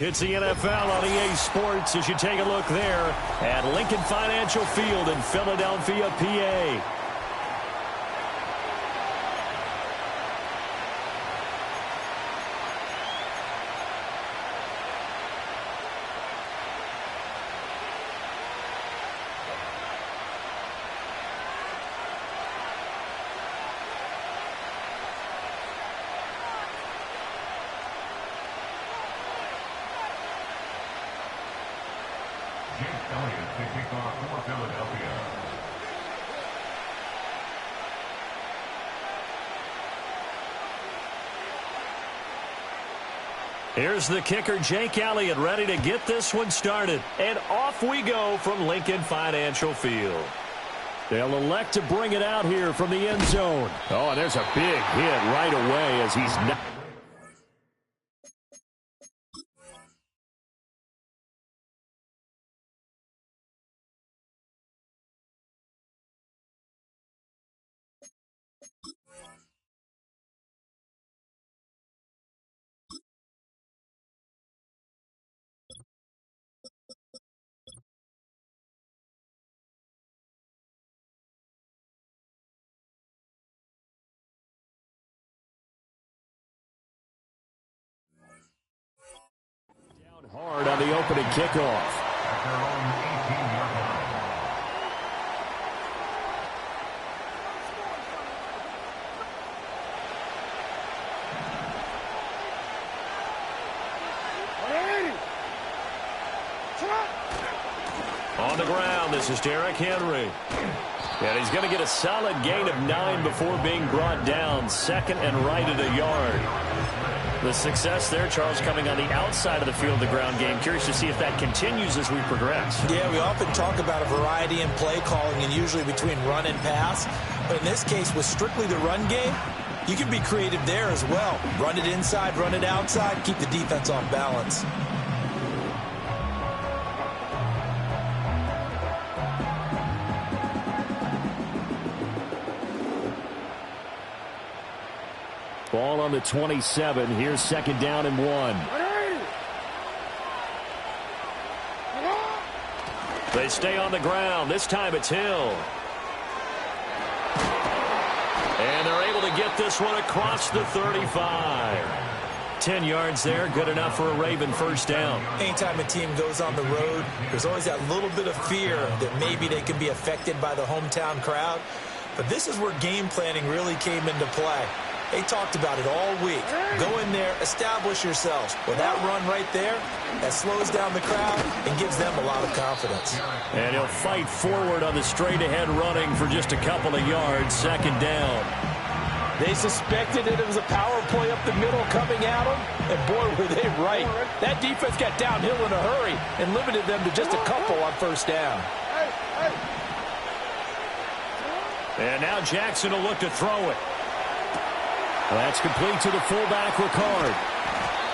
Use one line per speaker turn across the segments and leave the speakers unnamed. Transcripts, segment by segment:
It's the NFL on EA Sports as you take a look there at Lincoln Financial Field in Philadelphia, PA. Here's the kicker, Jake Elliott, ready to get this one started. And off we go from Lincoln Financial Field. They'll elect to bring it out here from the end zone. Oh, and there's a big hit right away as he's not. Hard on the opening kickoff. On the ground, this is Derrick Henry. And he's going to get a solid gain of 9 before being brought down. Second and right at a yard. The success there, Charles, coming on the outside of the field, the ground game. Curious to see if that continues as we progress. Yeah, we often talk about a variety in play calling and usually between run and pass. But in this case, with strictly the run game, you can be creative there as well. Run it inside, run it outside, keep the defense off balance. Ball on the 27. Here's second down and 1. They stay on the ground. This time it's Hill. And they're able to get this one across the 35. 10 yards there. Good enough for a Raven first down. Anytime a team goes on the road, there's always that little bit of fear that maybe they can be affected by the hometown crowd. But this is where game planning really came into play. They talked about it all week. Go in there, establish yourselves. Well, that run right there, that slows down the crowd and gives them a lot of confidence. And he'll fight forward on the straight-ahead running for just a couple of yards. Second down. They suspected it was a power play up the middle coming at them, and boy, were they right. That defense got downhill in a hurry and limited them to just a couple on first down. And now Jackson will look to throw it. That's complete to the fullback, Ricard.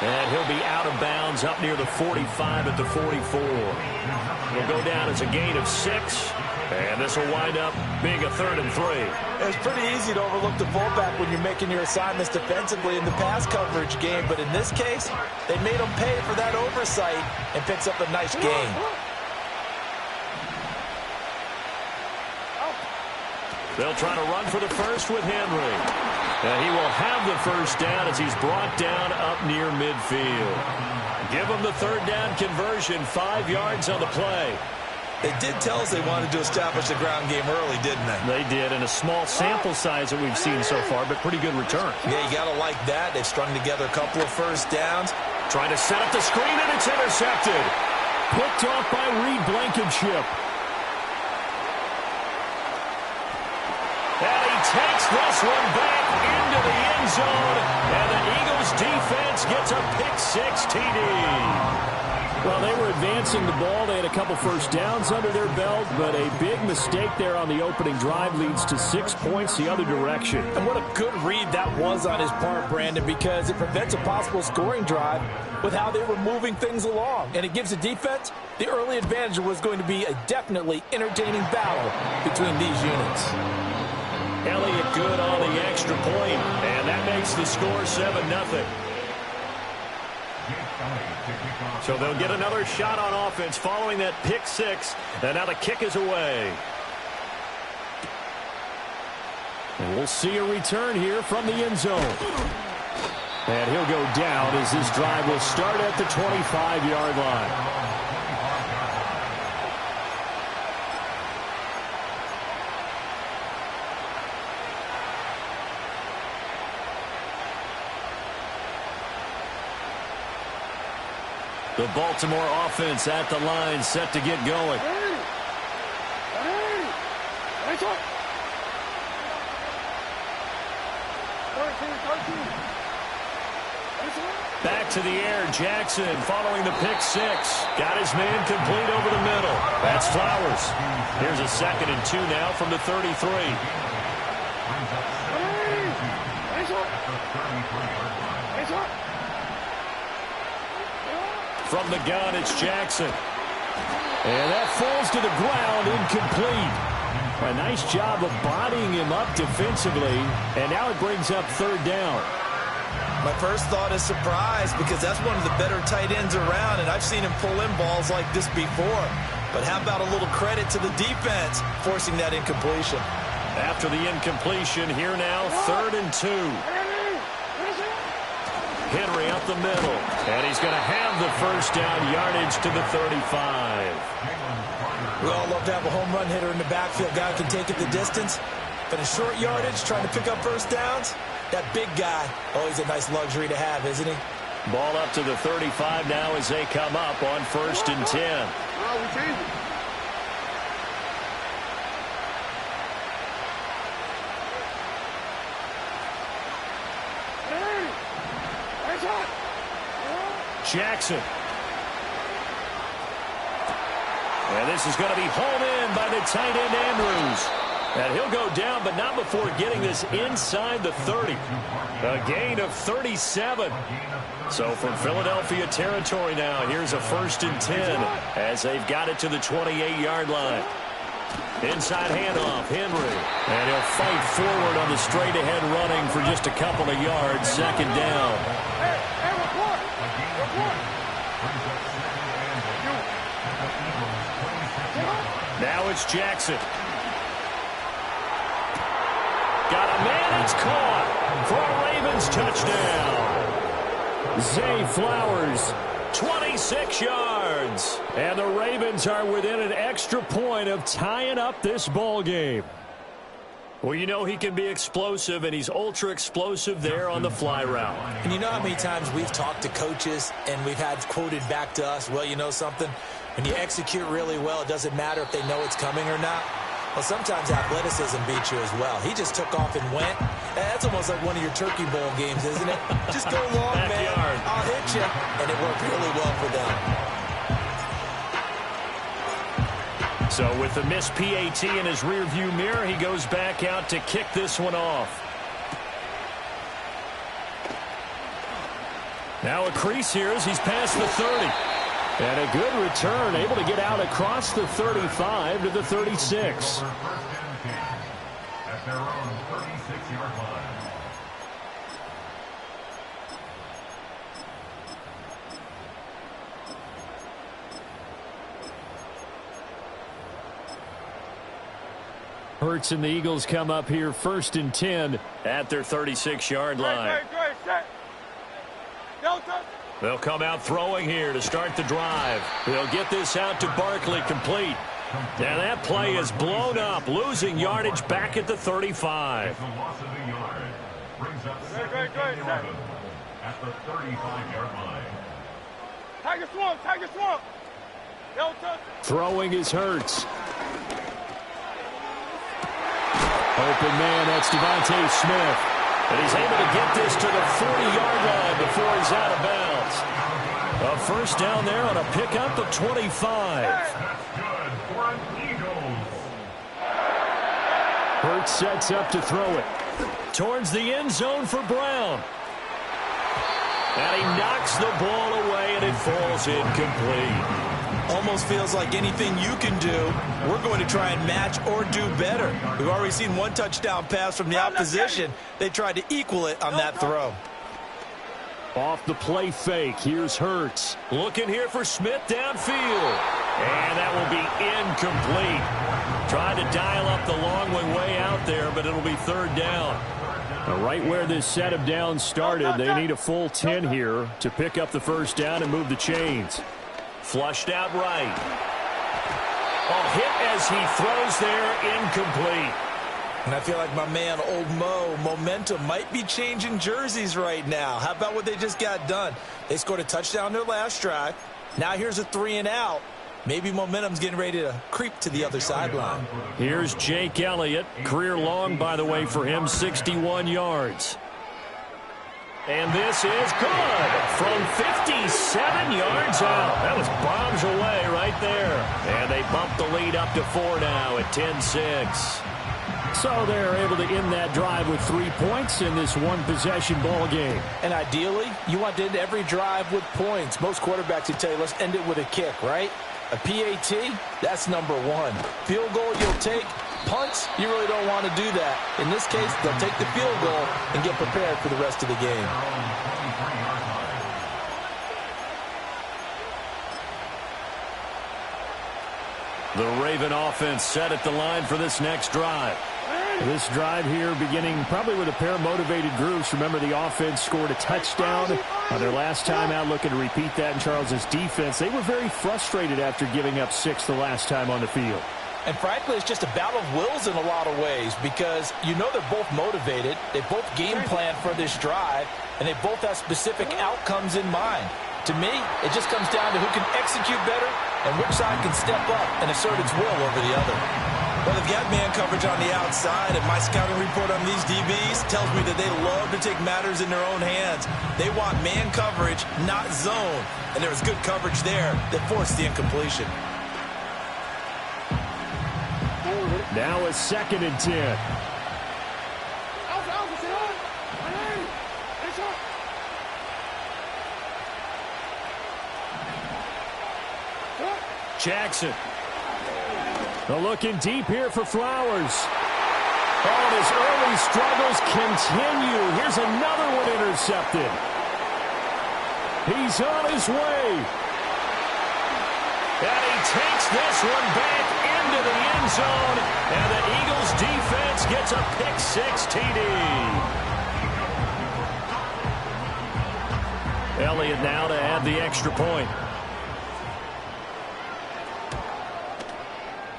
And he'll be out of bounds up near the 45 at the 44. He'll go down as a gain of 6. And this will wind up being a 3rd and 3. It's pretty easy to overlook the fullback when you're making your assignments defensively in the pass coverage game. But in this case, they made him pay for that oversight and picks up a nice gain. They'll try to run for the first with Henry. And he will have the first down as he's brought down up near midfield. Give him the third down conversion, 5 yards on the play. They did tell us they wanted to establish the ground game early, didn't they? They did, in a small sample size that we've seen so far, but pretty good return. Yeah, you got to like that. They've strung together a couple of first downs. Trying to set up the screen, and it's intercepted. Picked off by Reed Blankenship. And he takes this one back into the end zone, and the Eagles defense gets a pick-6 TD. Well, they were advancing the ball. They had a couple first downs under their belt, but a big mistake there on the opening drive leads to 6 points the other direction. And what a good read that was on his part, Brandon, because it prevents a possible scoring drive with how they were moving things along. And it gives the defense the early advantage. Was going to be a definitely entertaining battle between these units. Elliott good on the extra point, and that makes the score 7-0. So they'll get another shot on offense following that pick six. And now the kick is away. And we'll see a return here from the end zone. And he'll go down as this drive will start at the 25-yard line. The Baltimore offense at the line, set to get going. Back to the air, Jackson following the pick six. Got his man complete over the middle. That's Flowers. Here's a 2nd and 2 now from the 33. From the gun, it's Jackson. And that falls to the ground, incomplete. A nice job of bodying him up defensively. And now it brings up 3rd down.
My first thought is surprise, because that's one of the better tight ends around, and I've seen him pull in balls like this before. But how about a little credit to the defense forcing that incompletion?
After the incompletion, here now, 3rd and 2. Henry up the middle, and he's going to have the 1st down, yardage to the 35.
We all love to have a home run hitter in the backfield. Guy can take it the distance, but in short yardage, trying to pick up 1st downs, that big guy, always a nice luxury to have, isn't he?
Ball up to the 35 now as they come up on 1st and 10. Jackson. And this is going to be hauled in by the tight end Andrews. And he'll go down, but not before getting this inside the 30. A gain of 37. So from Philadelphia territory now, here's a 1st and 10 as they've got it to the 28-yard line. Inside handoff, Henry. And he'll fight forward on the straight-ahead running for just a couple of yards. 2nd down. Now it's Jackson. Got a man, it's caught for a Ravens touchdown. Zay Flowers, 26 yards. And the Ravens are within an extra point of tying up this ball game. Well, you know he can be explosive, and he's ultra-explosive there on the fly route.
And you know how many times we've talked to coaches and we've had quoted back to us, well, you know something? When you execute really well, it doesn't matter if they know it's coming or not. Well, sometimes athleticism beats you as well. He just took off and went. That's almost like one of your Turkey Bowl games, isn't it? Just go long, man. I'll hit you. And it worked really well for them.
So with the missed PAT in his rearview mirror, he goes back out to kick this one off. Now a crease here as he's past the 30. And a good return, able to get out across the 35 to the 36. At their own 36-yard line. Hurts and the Eagles come up here 1st and 10 at their 36-yard line. They'll come out throwing here to start the drive. They'll get this out to Barkley, complete. And that play is blown up, losing yardage back at the 35. Throwing is Hurts. Open man, that's Devontae Smith. And he's able to get this to the 40-yard line before he's out of bounds. A 1st down there on a pickup of 25. Hurts sets up to throw it towards the end zone for Brown. And he knocks the ball away, and it falls incomplete.
Almost feels like anything you can do, we're going to try and match or do better. We've already seen one touchdown pass from the opposition. They tried to equal it on that throw.
Off the play fake, here's Hurts. Looking here for Smith downfield. And that will be incomplete. Trying to dial up the long way out there, but it'll be third down. Now, right where this set of downs started, they need a full 10 here to pick up the first down and move the chains. Flushed out right. Oh, hit as he throws there, incomplete.
And I feel like my man, Old Mo, momentum might be changing jerseys right now. How about what they just got done? They scored a touchdown their last drive. Now here's a 3 and out. Maybe momentum's getting ready to creep to the other sideline.
Here's Jake Elliott. Career long, by the way, for him, 61 yards. And this is good from 57 yards out. That was bombs away right there. And they bump the lead up to 4 now at 10-6. So they're able to end that drive with 3 points in this one-possession ball game.
And ideally, you want to end every drive with points. Most quarterbacks would tell you, let's end it with a kick, right? A PAT, that's number 1. Field goal you'll take. Punts, you really don't want to do that. In this case, they'll take the field goal and get prepared for the rest of the game.
The Raven offense set at the line for this next drive. This drive here beginning probably with a pair of motivated groups. Remember, the offense scored a touchdown on their last time out, looking to repeat that in Charles's defense. They were very frustrated after giving up 6 the last time on the field.
And frankly, it's just a battle of wills in a lot of ways because you know they're both motivated. They both game plan for this drive, and they both have specific outcomes in mind. To me, it just comes down to who can execute better and which side can step up and assert its will over the other. Well, they've got man coverage on the outside, and my scouting report on these DBs tells me that they love to take matters in their own hands. They want man coverage, not zone. And there was good coverage there that forced the incompletion.
Now a 2nd and 10. Jackson. Looking deep here for Flowers. Oh, and his early struggles continue. Here's another one intercepted. He's on his way. And he takes this one back into the end zone. And the Eagles defense gets a pick-6 TD. Elliott now to add the extra point.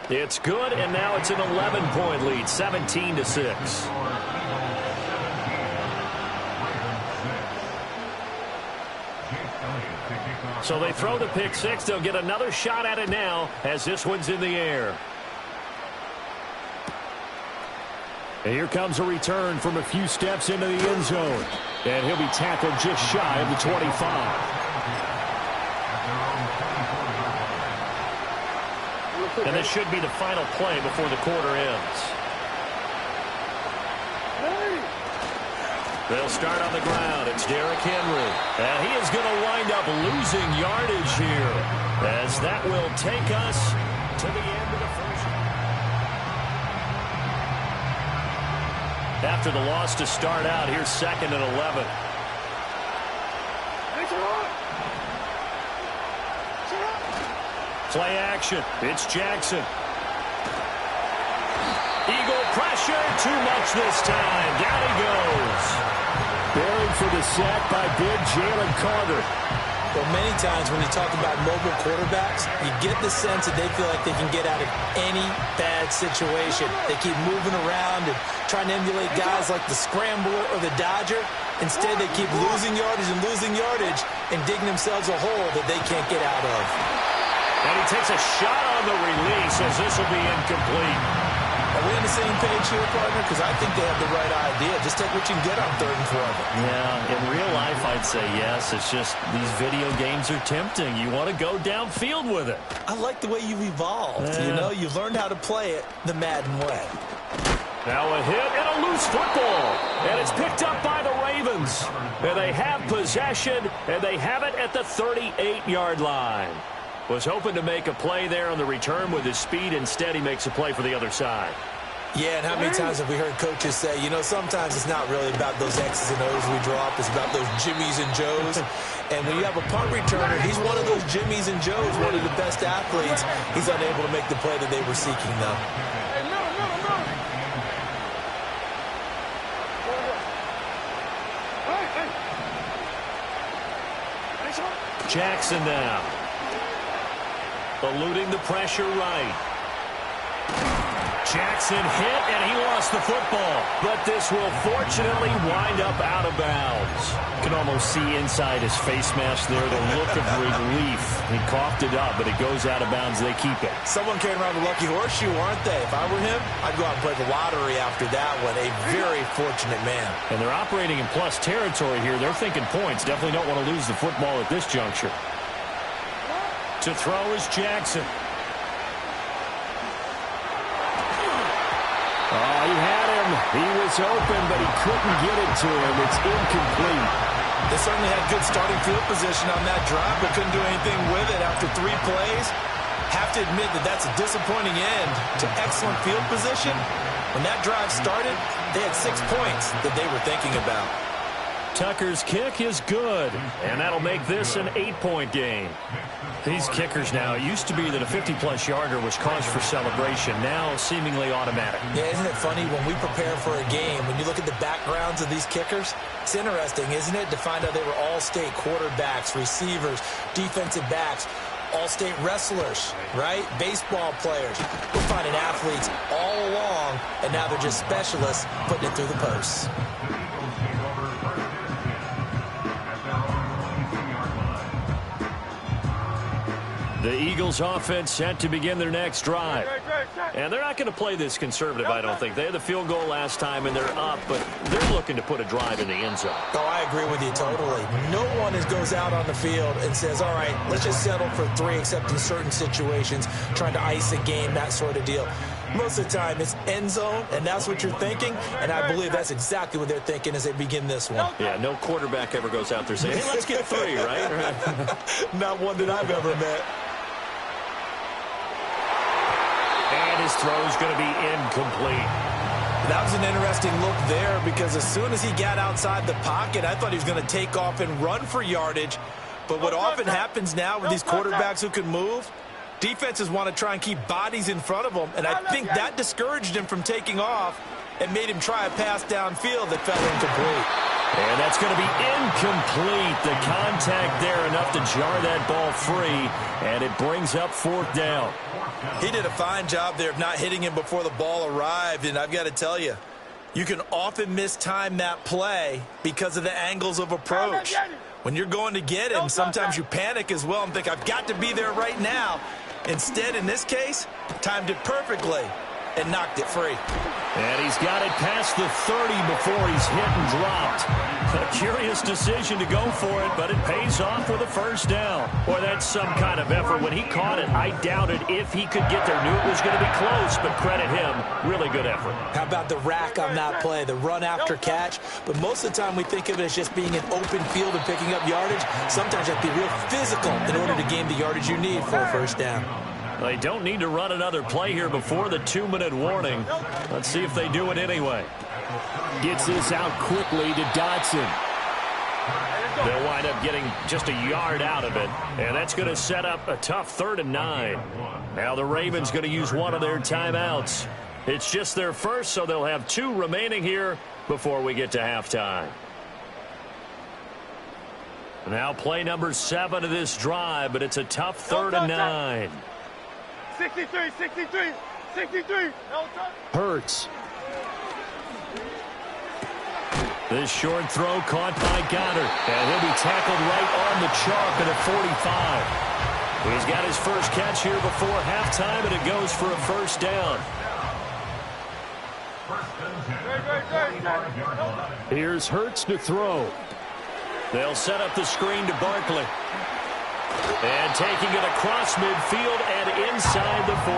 It's good, and now it's an 11-point lead, 17-6. So they throw the pick-6. They'll get another shot at it now as this one's in the air. And here comes a return from a few steps into the end zone. And he'll be tackled just shy of the 25. And this should be the final play before the quarter ends. They'll start on the ground. It's Derrick Henry. And he is going to wind up losing yardage here, as that will take us to the end of the first. After the loss to start out, here's 2nd and 11. Play action. It's Jackson. Eagle pressure. Too much this time. Down he goes. Buried for the sack by big Jalen Carter.
Well, many times when you talk about mobile quarterbacks, you get the sense that they feel like they can get out of any bad situation. They keep moving around and trying to emulate guys like the Scrambler or the Dodger. Instead, they keep losing yardage and digging themselves a hole that they can't get out of.
And he takes a shot on the release as this will be incomplete.
Are we on the same page here, partner? Because I think they have the right idea. Just take what you can get on 3rd and 4.
Yeah, in real life, I'd say yes. It's just these video games are tempting. You want to go downfield with it.
I like the way you've evolved. You know, you've learned how to play it the Madden way.
Now a hit and a loose football. And it's picked up by the Ravens. And they have possession, and they have it at the 38-yard line. Was hoping to make a play there on the return with his speed. Instead, he makes a play for the other side.
Yeah, and how many times have we heard coaches say, you know, sometimes it's not really about those X's and O's we drop. It's about those Jimmies and Joes. And when you have a punt returner, he's one of those Jimmies and Joes, one of the best athletes. He's unable to make the play that they were seeking, though.
Jackson now. Eluding the pressure right. Jackson hit, and he lost the football. But this will fortunately wind up out of bounds. You can almost see inside his face mask there the look of relief. He coughed it up, but it goes out of bounds. They keep it.
Someone came around the lucky horseshoe, aren't they? If I were him, I'd go out and play the lottery after that one. A very fortunate man.
And they're operating in plus territory here. They're thinking points. Definitely don't want to lose the football at this juncture. To throw is Jackson. Oh, he had him. He was open, but he couldn't get it to him. It's incomplete.
They certainly had good starting field position on that drive, but couldn't do anything with it after 3 plays. Have to admit that that's a disappointing end to excellent field position. When that drive started, they had 6 points that they were thinking about.
Tucker's kick is good, and that'll make this an 8-point game. These kickers now, it used to be that a 50-plus yarder was cause for celebration. Now, seemingly automatic.
Yeah, isn't it funny when we prepare for a game, when you look at the backgrounds of these kickers, it's interesting, isn't it, to find out they were all-state quarterbacks, receivers, defensive backs, all-state wrestlers, right? Baseball players. We're finding athletes all along, and now they're just specialists putting it through the posts.
The Eagles offense set to begin their next drive. And they're not going to play this conservative, I don't think. They had the field goal last time, and they're up, but they're looking to put a drive in the end zone.
Oh, I agree with you totally. No one goes out on the field and says, all right, let's just settle for 3, except in certain situations, trying to ice a game, that sort of deal. Most of the time, it's end zone, and that's what you're thinking, and I believe that's exactly what they're thinking as they begin this one.
Yeah, no quarterback ever goes out there saying, hey, let's get 3, right?
Not one that I've ever met.
And his throw is going to be incomplete.
That was an interesting look there because as soon as he got outside the pocket, I thought he was going to take off and run for yardage. But what often happens now with these quarterbacks who can move, defenses want to try and keep bodies in front of them, and I think that discouraged him from taking off and made him try a pass downfield that fell incomplete.
And that's going to be incomplete. The contact there enough to jar that ball free, and it brings up 4th down.
He did a fine job there of not hitting him before the ball arrived, and I've got to tell you, you can often mistime that play because of the angles of approach. When you're going to get him, sometimes you panic as well and think, I've got to be there right now. Instead, in this case, timed it perfectly and knocked it free.
And he's got it past the 30 before he's hit and dropped. A curious decision to go for it, but it pays off with a 1st down. Boy, that's some kind of effort. When he caught it, I doubted if he could get there. Knew it was going to be close, but credit him. Really good effort.
How about the rack on that play, the run after catch? But most of the time we think of it as just being an open field and picking up yardage. Sometimes you have to be real physical in order to gain the yardage you need for a 1st down.
They don't need to run another play here before the 2-minute warning. Let's see if they do it anyway. Gets this out quickly to Dotson. They'll wind up getting just a yard out of it, and that's going to set up a tough 3rd and 9. Now the Ravens going to use one of their timeouts. It's just their first, so they'll have 2 remaining here before we get to halftime. Now play number 7 of this drive, but it's a tough 3rd and 9.
63.
Hurts. This short throw caught by Goddard, and he'll be tackled right on the chalk at a 45. He's got his first catch here before halftime, and it goes for a 1st down. Here's Hurts to throw. They'll set up the screen to Barkley. And taking it across midfield and inside the 45.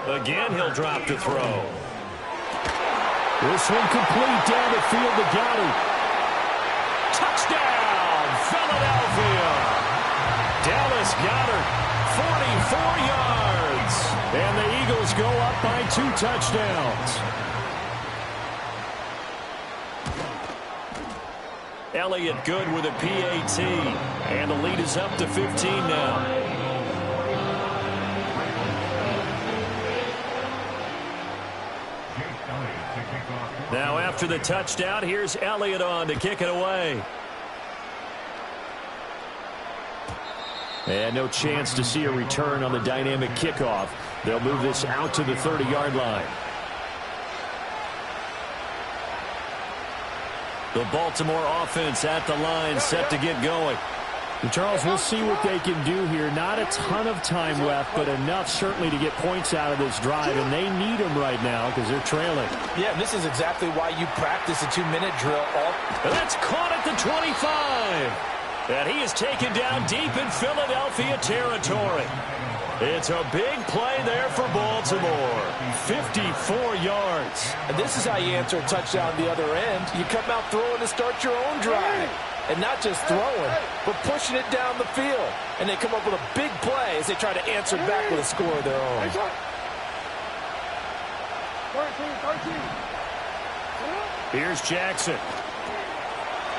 Again, he'll drop to throw. This one complete down the field to Goddard. Touchdown, Philadelphia. Dallas Goedert, yards. And the Eagles go up by 2 touchdowns. Elliott good with a PAT. And the lead is up to 15 now. Now after the touchdown, here's Elliott on to kick it away. And no chance to see a return on the dynamic kickoff. They'll move this out to the 30-yard line. The Baltimore offense at the line, set to get going.
And Charles, we'll see what they can do here. Not a ton of time left, but enough certainly to get points out of this drive, and they need them right now because they're trailing.
Yeah, and this is exactly why you practice a 2-minute drill.
And that's caught at the 25. And he is taken down deep in Philadelphia territory. It's a big play there for Baltimore. 54 yards.
And this is how you answer a touchdown the other end. You come out throwing to start your own drive. And not just throwing, but pushing it down the field. And they come up with a big play as they try to answer back with a score of their own.
13.
Here's Jackson.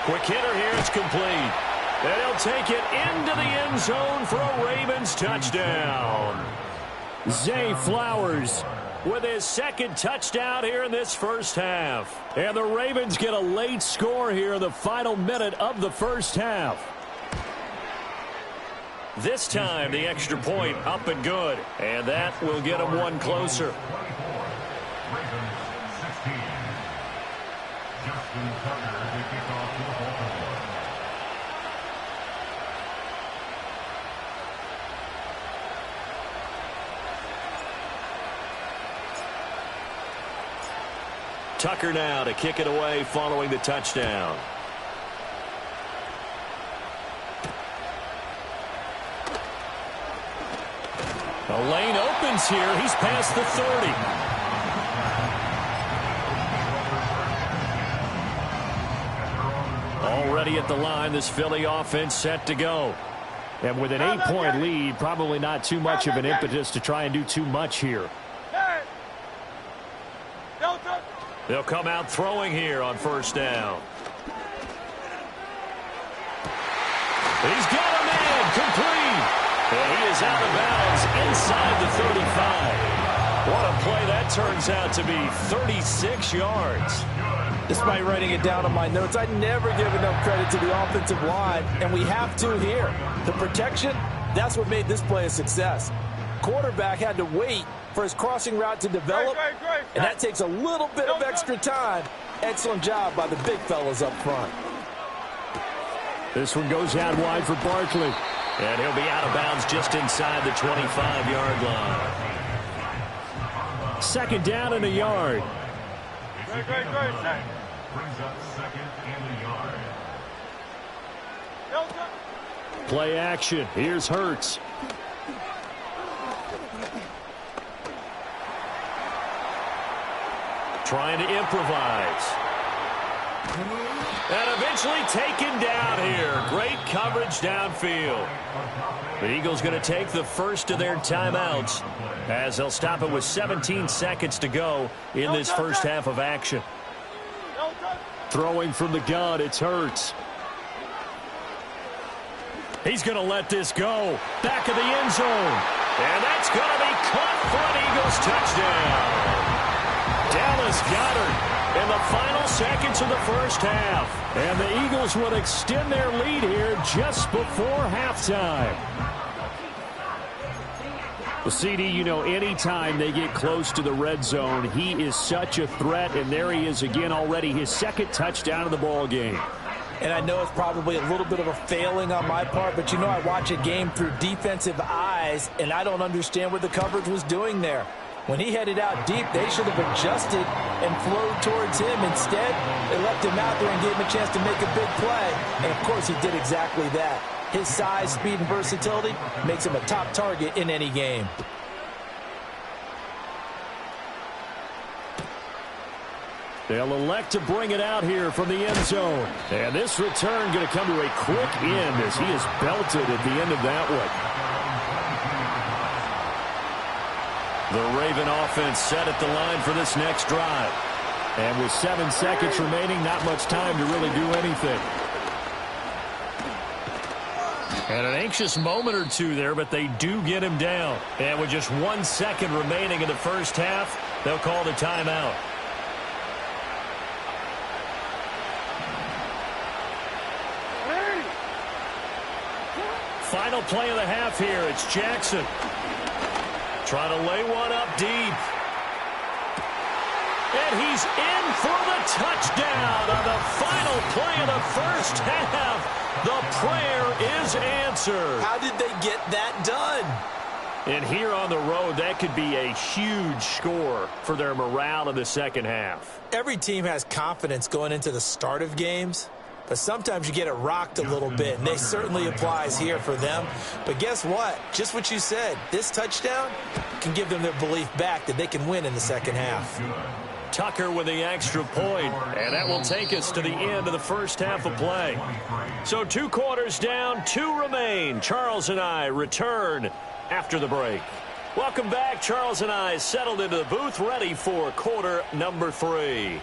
Quick hitter here. It's complete. And he'll take it into the end zone for a Ravens touchdown. Zay Flowers with his second touchdown here in this first half. And the Ravens get a late score here in the final minute of the first half. This time the extra point up and good. And that will get them one closer. Tucker now to kick it away following the touchdown. The lane opens here. He's past the 30. Already at the line, this Philly offense set to go.
And with an 8-point lead, probably not too much of an impetus to try and do too much here.
They'll come out throwing here on first down. He's got a man complete. And he is out of bounds inside the 35. What a play that turns out to be. 36 yards.
Despite writing it down on my notes, I never give enough credit to the offensive line, and we have to here. The protection, that's what made this play a success. Quarterback had to wait for his crossing route to develop, and that takes a little bit of extra time. Excellent job by the big fellas up front.
This one goes out wide for Barkley.
And he'll be out of bounds just inside the 25-yard line.
Second down and a yard.
Great.
Brings up second and a yard.
Play action. Here's Hurts.
Trying to improvise. And eventually taken down here. Great coverage downfield. The Eagles going to take the first of their timeouts as they'll stop it with 17 seconds to go in this first half of action.
Throwing from the gun, it's Hurts.
He's going to let this go. Back of the end zone. And that's going to be caught for an Eagles touchdown. Dallas Goedert in the final seconds of the first half.
And the Eagles will extend their lead here just before halftime. Well, CD, you know, anytime they get close to the red zone, he is such a threat. And there he is again already, his second touchdown of the ball game.
And I know it's probably a little bit of a failing on my part, but you know I watch a game through defensive eyes, and I don't understand what the coverage was doing there. When he headed out deep, they should have adjusted and flowed towards him. Instead, they left him out there and gave him a chance to make a big play. And, of course, he did exactly that. His size, speed, and versatility makes him a top target in any game.
They'll elect to bring it out here from the end zone. And this return going to come to a quick end as he is belted at the end of that one.
The Raven offense set at the line for this next drive.
And with 7 seconds remaining, not much time to really do anything.
And an anxious moment or two there, but they do get him down. And with just 1 second remaining in the first half, they'll call the timeout. Final play of the half here. It's Jackson. Trying to lay one up deep. And he's in for the touchdown on the final play of the first half. The prayer is answered.
How did they get that done?
And here on the road, that could be a huge score for their morale in the second half.
Every team has confidence going into the start of games, but sometimes you get it rocked a little bit, and this certainly applies here for them. But guess what? Just what you said, this touchdown can give them their belief back that they can win in the second half.
Tucker with the extra point, and that will take us to the end of the first half of play. So 2 quarters down, 2 remain. Charles and I return after the break. Welcome back. Charles and I settled into the booth, ready for quarter number 3.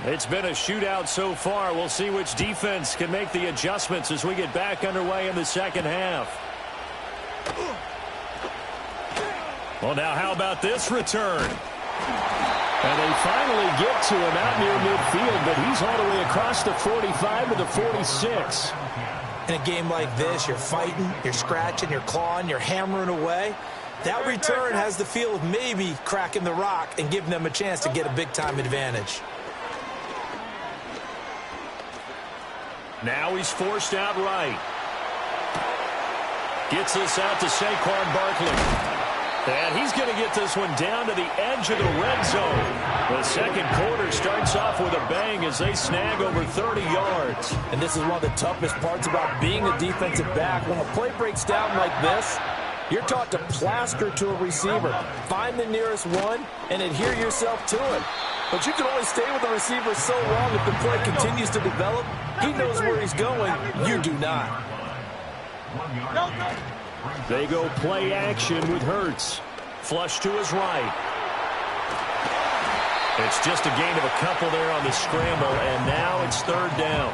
It's been a shootout so far. We'll see which defense can make the adjustments as we get back underway in the second half. Well, now how about this return?
And they finally get to him out near midfield, but he's all the way across the 45 to the 46.
In a game like this, you're fighting, you're scratching, you're clawing, you're hammering away. That return has the feel of maybe cracking the rock and giving them a chance to get a big-time advantage.
Now he's forced out right. Gets this out to Saquon Barkley. And he's going to get this one down to the edge of the red zone. The second quarter starts off with a bang as they snag over 30 yards.
And this is one of the toughest parts about being a defensive back. When a play breaks down like this, you're taught to plaster to a receiver. Find the nearest one and adhere yourself to it. But you can only stay with the receiver so long if the play continues to develop. He knows where he's going. You do not.
They go play action with Hurts.
Flush to his right. It's just a gain of a couple there on the scramble, and now it's 3rd down.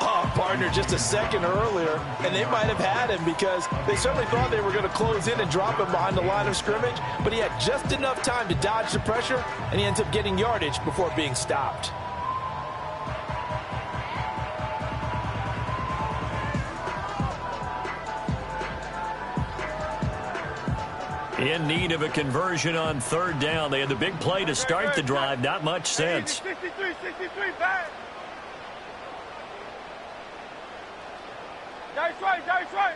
Oh, partner, just a second earlier, and they might have had him because they certainly thought they were going to close in and drop him behind the line of scrimmage, but he had just enough time to dodge the pressure, and he ends up getting yardage before being stopped.
In need of a conversion on 3rd down. They had the big play to start the drive. Not much sense.
63, back. Nice right.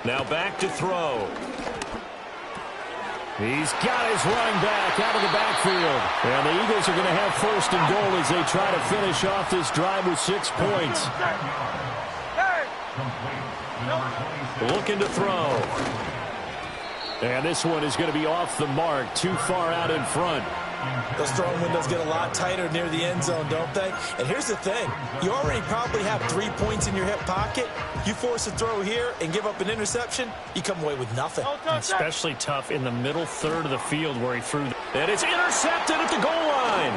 Now back to throw.
He's got his running back out of the backfield. And the Eagles are going to have 1st and goal as they try to finish off this drive with 6 points.
Looking to throw.
And this one is going to be off the mark, too far out in front.
Those throwing windows get a lot tighter near the end zone, don't they? And here's the thing. You already probably have 3 points in your hip pocket. You force a throw here and give up an interception, you come away with nothing.
Especially tough in the middle third of the field where he threw. And it's intercepted at the goal line.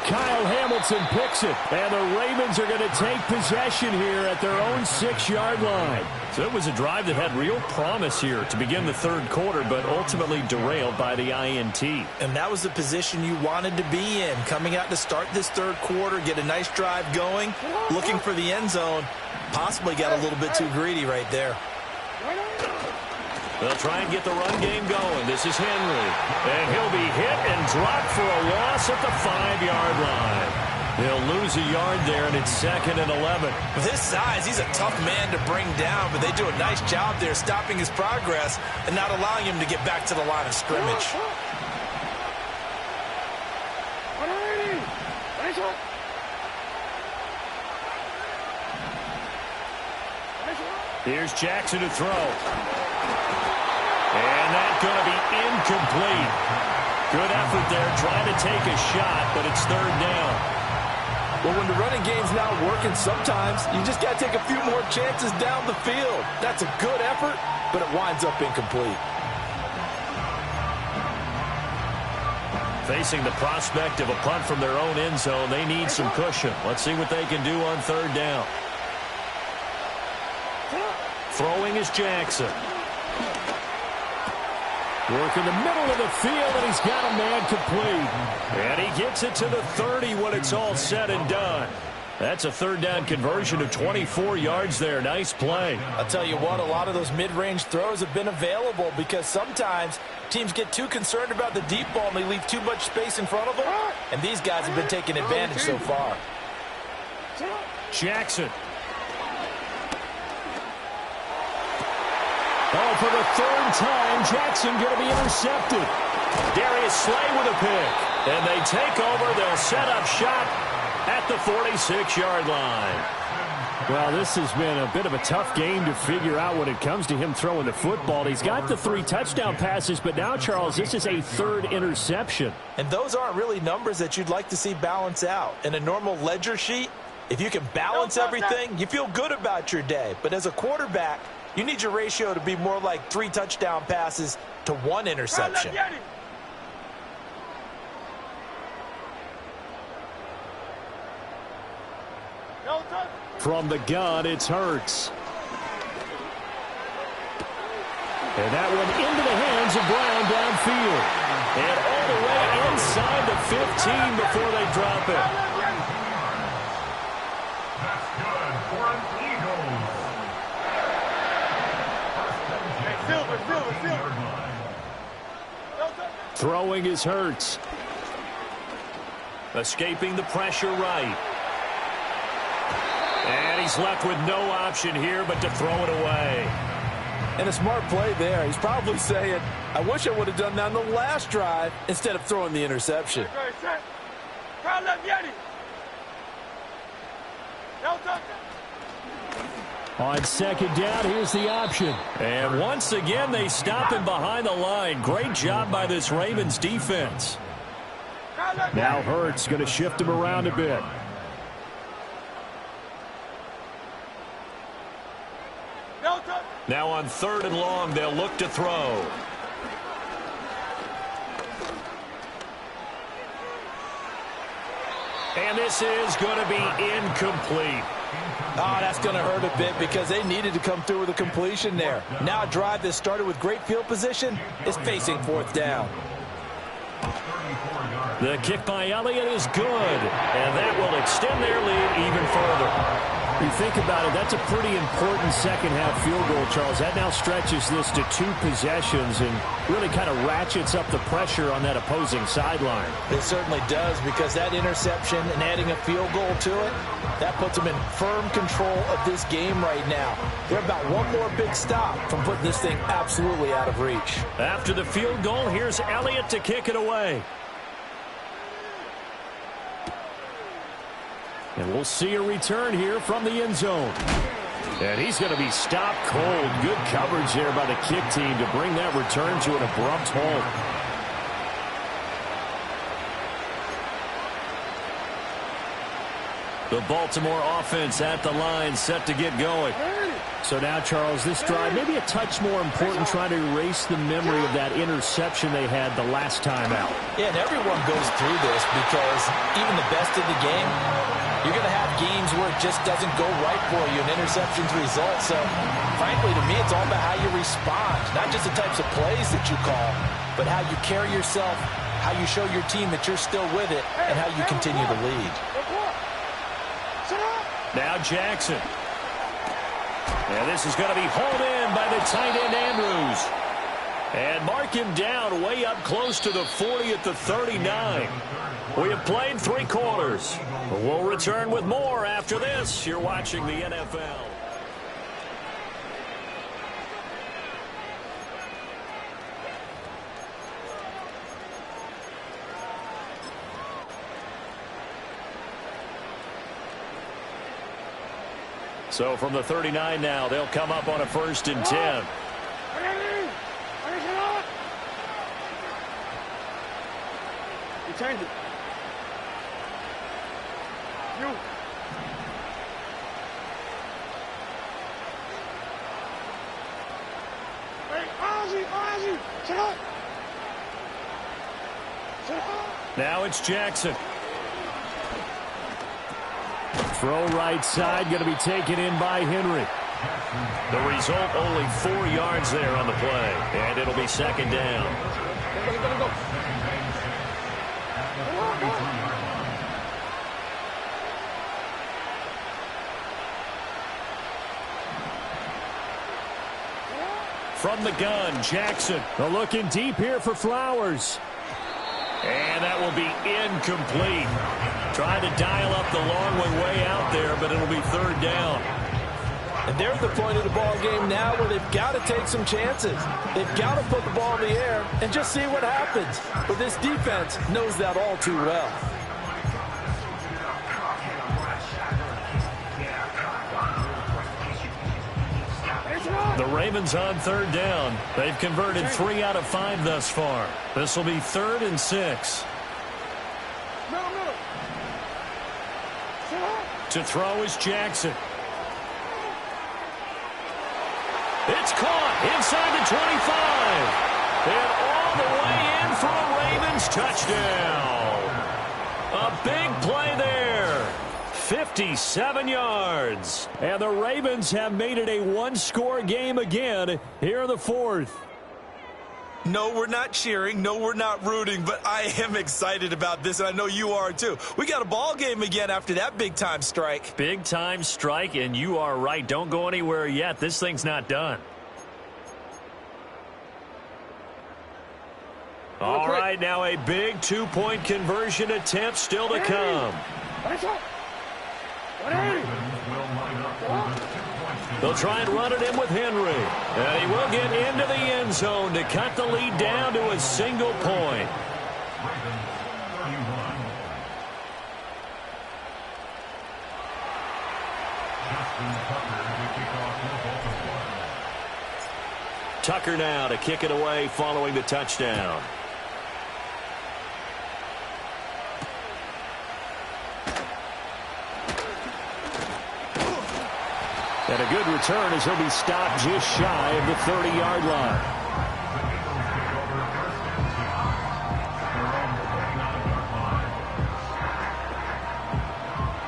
Kyle Hamilton picks it. And the Ravens are going to take possession here at their own 6-yard line.
So it was a drive that had real promise here to begin the 3rd quarter, but ultimately derailed by the INT.
And that was the position you wanted to be in, coming out to start this 3rd quarter, get a nice drive going, looking for the end zone. Possibly got a little bit too greedy right there.
They'll try and get the run game going. This is Henry. And he'll be hit and dropped for a loss at the 5-yard line. They'll lose a yard there, and it's 2nd and 11.
With his size, he's a tough man to bring down, but they do a nice job there stopping his progress and not allowing him to get back to the line of scrimmage.
Here's Jackson to throw. And that's going to be incomplete. Good effort there trying to take a shot, but it's 3rd down.
Well, when the running game's not working, sometimes you just got to take a few more chances down the field. That's a good effort, but it winds up incomplete.
Facing the prospect of a punt from their own end zone, they need some cushion. Let's see what they can do on third down. Throwing is Jackson.
Work in the middle of the field, and he's got a man complete.
And he gets it to the 30 when it's all said and done. That's a third down conversion of 24 yards there. Nice play.
I'll tell you what, a lot of those mid-range throws have been available because sometimes teams get too concerned about the deep ball and they leave too much space in front of them. And these guys have been taking advantage so far.
Jackson.
Oh, for the third time, Jackson going to be intercepted.
Darius Slay with a pick. And they take over. They'll set up shop at the 46-yard line.
Well, this has been a bit of a tough game to figure out when it comes to him throwing the football. He's got the 3 touchdown passes, but now, Charles, this is a third interception.
And those aren't really numbers that you'd like to see balance out. In a normal ledger sheet, if you can balance everything, you feel good about your day. But as a quarterback, you need your ratio to be more like 3 touchdown passes to 1 interception.
From the gun, it's Hurts. And that one into the hands of Brown downfield.
And all the way inside the 15 before they drop it.
That's good for an Eagles.
Throwing is Hurts.
Escaping the pressure right. And he's left with no option here but to throw it away.
And a smart play there. He's probably saying, I wish I would have done that on the last drive instead of throwing the interception.
On second down, here's the option.
And once again, they stop him behind the line. Great job by this Ravens defense.
Now Hurts going to shift him around a bit.
Now on 3rd and long, they'll look to throw. And this is going to be incomplete.
Oh, that's going to hurt a bit because they needed to come through with a completion there. Now a drive that started with great field position is facing 4th down.
The kick by Elliott is good, and that will extend their lead even further.
You think about it, that's a pretty important second-half field goal, Charles. That now stretches this to 2 possessions and really kind of ratchets up the pressure on that opposing sideline.
It certainly does because that interception and adding a field goal to it, that puts them in firm control of this game right now. They're about one more big stop from putting this thing absolutely out of reach.
After the field goal, here's Elliott to kick it away.
And we'll see a return here from the end zone. And he's going to be stopped cold. Good coverage there by the kick team to bring that return to an abrupt halt.
The Baltimore offense at the line set to get going.
So now, Charles, this drive maybe a touch more important, trying to erase the memory of that interception they had the last time out.
Yeah, and everyone goes through this because even the best in the game, you're going to have games where it just doesn't go right for you, and interceptions result. So, frankly, to me, it's all about how you respond, not just the types of plays that you call, but how you carry yourself, how you show your team that you're still with it, and how you continue to lead.
Now Jackson. And this is going to be hauled in by the tight end Andrews. And mark him down way up close to the 40 at the 39. We have played 3 quarters. We'll return with more after this. You're watching the NFL. So from the 39 now, they'll come up on a 1st and 10.
He turned it. You. Hey, Ozzy. Shut up.
Now it's Jackson. Throw right side, going to be taken in by Henry.
The result, only 4 yards there on the play, and it'll be second down.
Go.
From the gun, Jackson. They're looking deep here for Flowers.
And that will be incomplete. Trying to dial up the long way out there, but it'll be third down.
And they're at the point of the ball game now where they've got to take some chances. They've got to put the ball in the air and just see what happens. But this defense knows that all too well.
The Ravens on third down. They've converted 3 out of 5 thus far. This will be 3rd and 6.
Middle.
To throw is Jackson. It's caught inside the 25. And all the way in for a Ravens touchdown. A big play there. 57 yards.
And the Ravens have made it a one-score game again here in the 4th.
No, we're not cheering. No, we're not rooting, but I am excited about this, and I know you are too. We got a ball game again after that big-time strike.
Big-time strike, and you are right. Don't go anywhere yet. This thing's not done. All right, now a big 2-point conversion attempt still to come. They'll try and run it in with Henry. And he will get into the end zone to cut the lead down to a single point. Tucker now to kick it away following the touchdown.
And a good return as he'll be stopped just shy of the 30-yard line.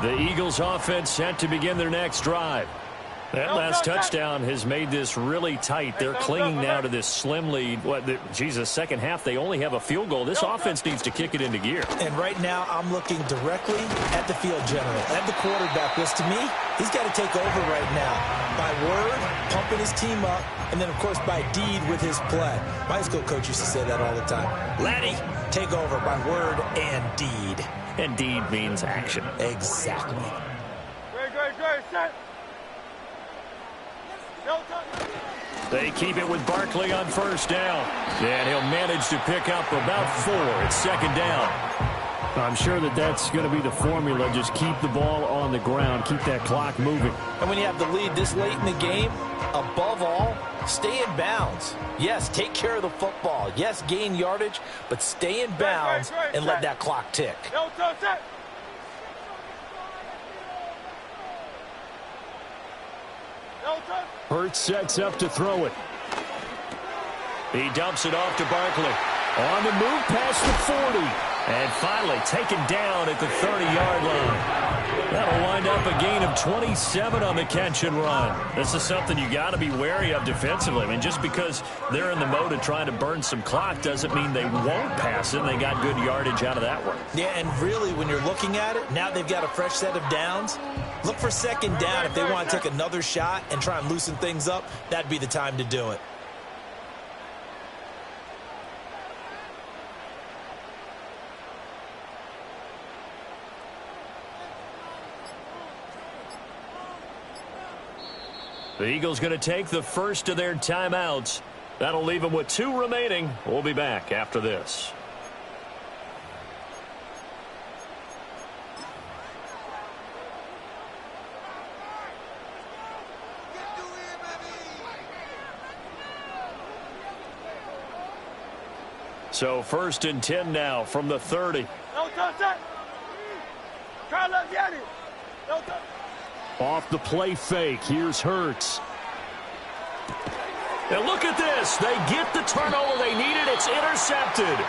The Eagles offense set to begin their next drive. That last touchdown has made this really tight. They're clinging now to this slim lead. Second half, they only have a field goal. This offense needs to kick it into gear.
And right now, I'm looking directly at the field general, at the quarterback, because to me, he's got to take over right now. By word, pumping his team up, and then, of course, by deed with his play. My high school coach used to say that all the time. Laddie, take over by word and deed.
And deed means action.
Exactly.
Great. Set.
They keep it with Barkley on first down. And he'll manage to pick up about 4. It's second down.
I'm sure that's going to be the formula. Just keep the ball on the ground. Keep that clock moving.
And when you have the lead this late in the game, above all, stay in bounds. Yes, take care of the football. Yes, gain yardage, but stay in bounds and let that clock tick.
Hurts sets up to throw it.
He dumps it off to Barkley. On the move past the 40. And finally taken down at the 30-yard line. That'll wind up a gain of 27 on the catch and run. This is something you got to be wary of defensively. I mean, just because they're in the mode of trying to burn some clock doesn't mean they won't pass it. And they got good yardage out of that one.
Yeah, and really, when you're looking at it, now they've got a fresh set of downs. Look for second down. If they want to take another shot and try and loosen things up, that'd be the time to do it.
The Eagles going to take the first of their timeouts. That'll leave them with 2 remaining. We'll be back after this. So 1st and 10 now from the 30.
No touch that. Try to let Yanni.
Off the play fake, here's Hurts. And look at this. They get the turnover they needed. It's intercepted.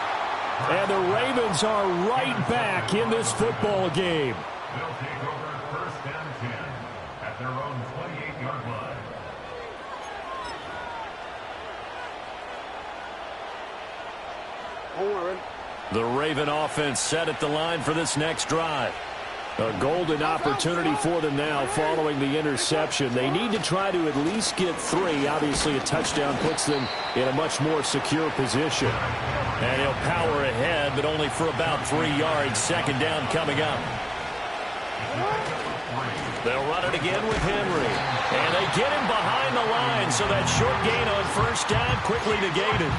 And the Ravens are right back in this football game.
They'll take over first and 10 at their own 28-yard line.
The Raven offense set at the line for this next drive. A golden opportunity for them now following the interception. They need to try to at least get 3. Obviously, a touchdown puts them in a much more secure position. And he'll power ahead, but only for about 3 yards. Second down coming up. They'll run it again with Henry. And they get him behind the line, so that short gain on first down quickly negated.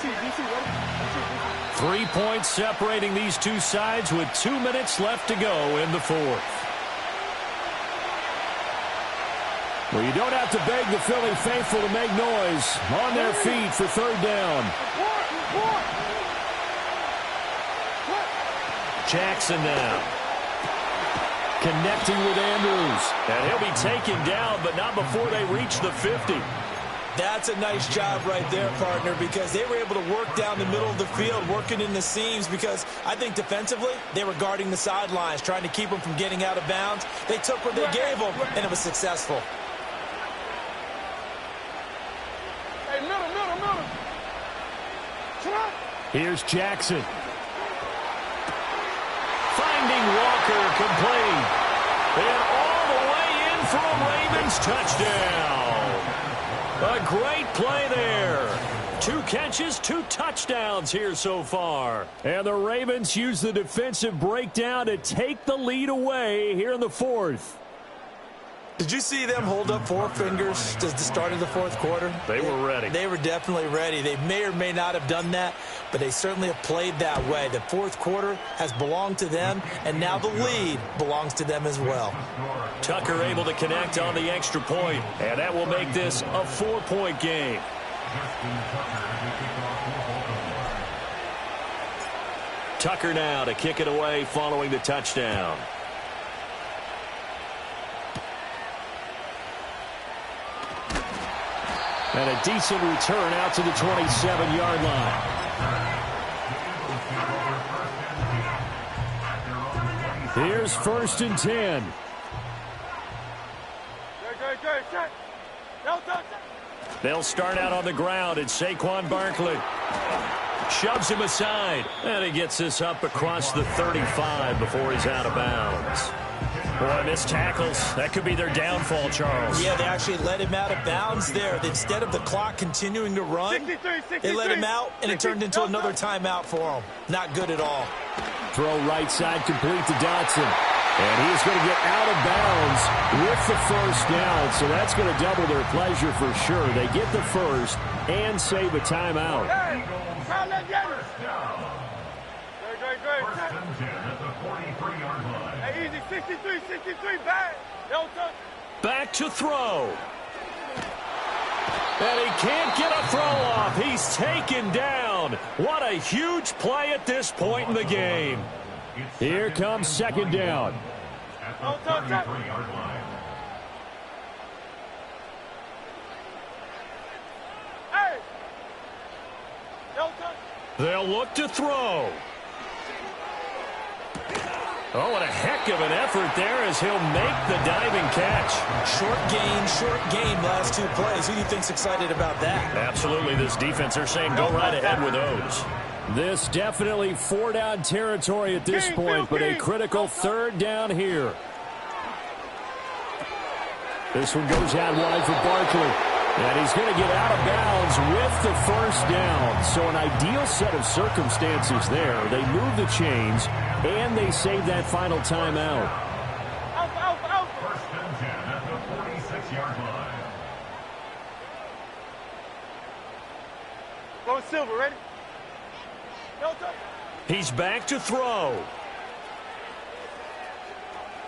DC, ready?
3 points separating these two sides with 2 minutes left to go in the fourth. Well, you don't have to beg the Philly faithful to make noise. On their feet for third down. Jackson now. Connecting with Andrews. And he'll be taken down, but not before they reach the 50.
That's a nice job right there, partner, because they were able to work down the middle of the field, working in the seams, because I think defensively they were guarding the sidelines, trying to keep them from getting out of bounds. They took what they gave them, and it was successful.
Hey, middle.
Here's Jackson. Finding Walker complete. And all the way in for a Ravens touchdown. A great play there. 2 catches, 2 touchdowns here so far. And the Ravens use the defensive breakdown to take the lead away here in the fourth.
Did you see them hold up 4 fingers at the start of the fourth quarter?
They were ready.
They were definitely ready. They may or may not have done that, but they certainly have played that way. The fourth quarter has belonged to them, and now the lead belongs to them as well.
Tucker able to connect on the extra point, and that will make this a 4-point game. Tucker now to kick it away following the touchdown. And a decent return out to the 27-yard line. Here's first and 10. They'll start out on the ground, and Saquon Barkley shoves him aside. And he gets this up across the 35 before he's out of bounds. Boy, missed tackles. That could be their downfall, Charles.
Yeah, they actually let him out of bounds there. Instead of the clock continuing to run, they let him out, and it turned into another timeout for him. Not good at all.
Throw right side complete to Dotson. And he is going to get out of bounds with the first down. So that's going to double their pleasure for sure. They get the first and save a timeout.
Hey,
First and 10 at the 43-yard line.
Hey, easy, 63, back.
Back to throw. And he can't get a throw off. He's taken down. What a huge play at this point in the game. Here comes second down.
At the 33-yard line.
Hey.
They'll look to throw. Oh, what a heck of an effort there as he'll make the diving catch.
Short game, last 2 plays. Who do you think's excited about that?
Absolutely, this defense, they're saying go right ahead with those. This definitely 4-down territory at this point, but a critical third down here. This one goes out wide for Barkley. And he's going to get out of bounds with the first down. So an ideal set of circumstances there. They move the chains, and they save that final timeout.
First and 10 at the 46-yard line.
Going silver, ready?
He's back to throw.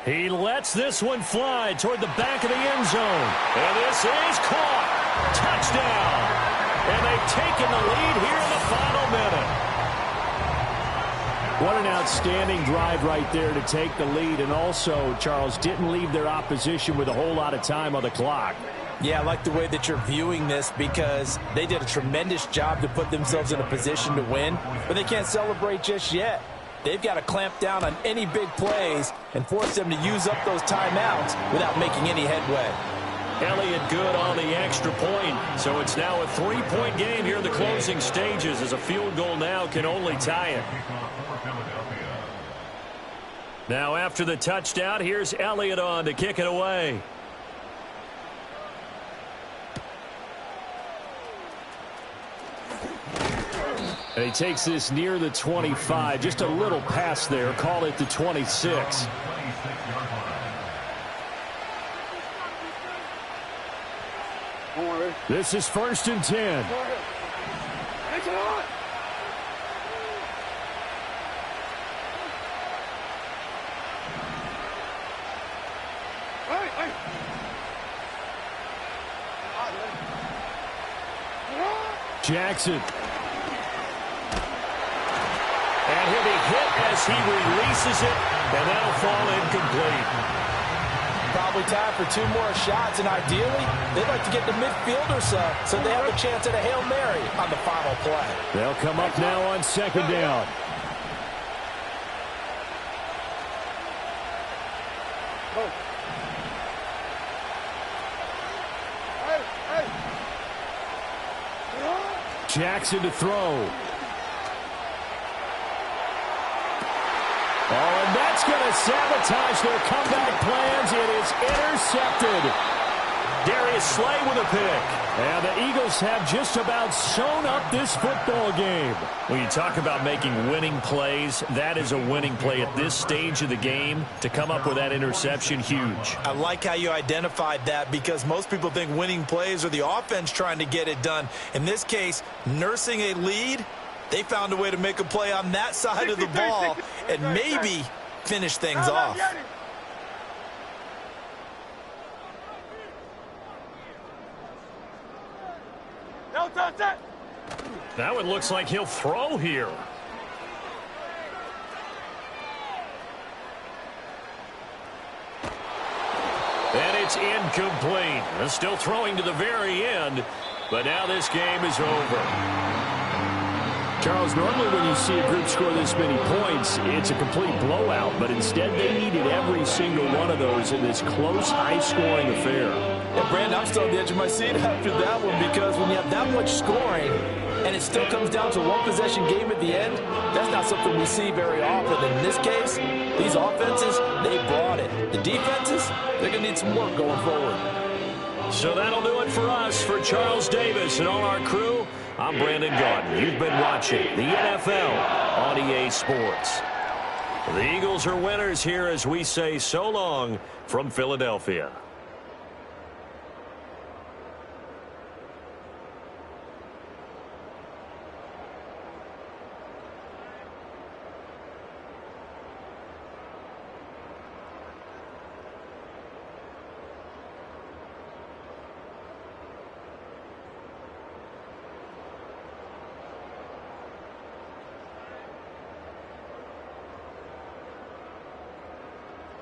He lets this one fly toward the back of the end zone. And this is caught. Touchdown. And they've taken the lead here in the final minute. What an outstanding drive right there to take the lead. And also, Charles, didn't leave their opposition with a whole lot of time on the clock.
Yeah, I like the way that you're viewing this because they did a tremendous job to put themselves in a position to win, but they can't celebrate just yet. They've got to clamp down on any big plays and force them to use up those timeouts without making any headway.
Elliott good on the extra point, so it's now a 3-point game here in the closing stages as a field goal now can only tie it. Now after the touchdown, here's Elliott on to kick it away. And he takes this near the 25. Just a little pass there. Call it the 26. This is 1st and 10. Jackson. And he'll be hit as he releases it, and that'll fall incomplete.
Probably time for 2 more shots, and ideally, they'd like to get to midfield or so they have a chance at a Hail Mary on the final play.
They'll come up now on 2nd down. Jackson to throw. Oh, and that's going to sabotage their comeback plans. It is intercepted. Darius Slay with a pick. And the Eagles have just about sewn up this football game. When you talk about making winning plays, that is a winning play at this stage of the game. To come up with that interception, huge.
I like how you identified that because most people think winning plays are the offense trying to get it done. In this case, nursing a lead, they found a way to make a play on that side of the ball and maybe finish things off.
Now it looks like he'll throw here. And it's incomplete. They're still throwing to the very end, but now this game is over. Charles, normally when you see a group score this many points, it's a complete blowout, but instead they needed every single one of those in this close, high-scoring affair.
Yeah, Brandon, I'm still on the edge of my seat after that one because when you have that much scoring and it still comes down to a one-possession game at the end, that's not something we see very often. In this case, these offenses, they brought it. The defenses, they're going to need some work going forward.
So that'll do it for us. For Charles Davis and all our crew, I'm Brandon Gaudin. You've been watching the NFL on EA Sports. The Eagles are winners here as we say so long from Philadelphia.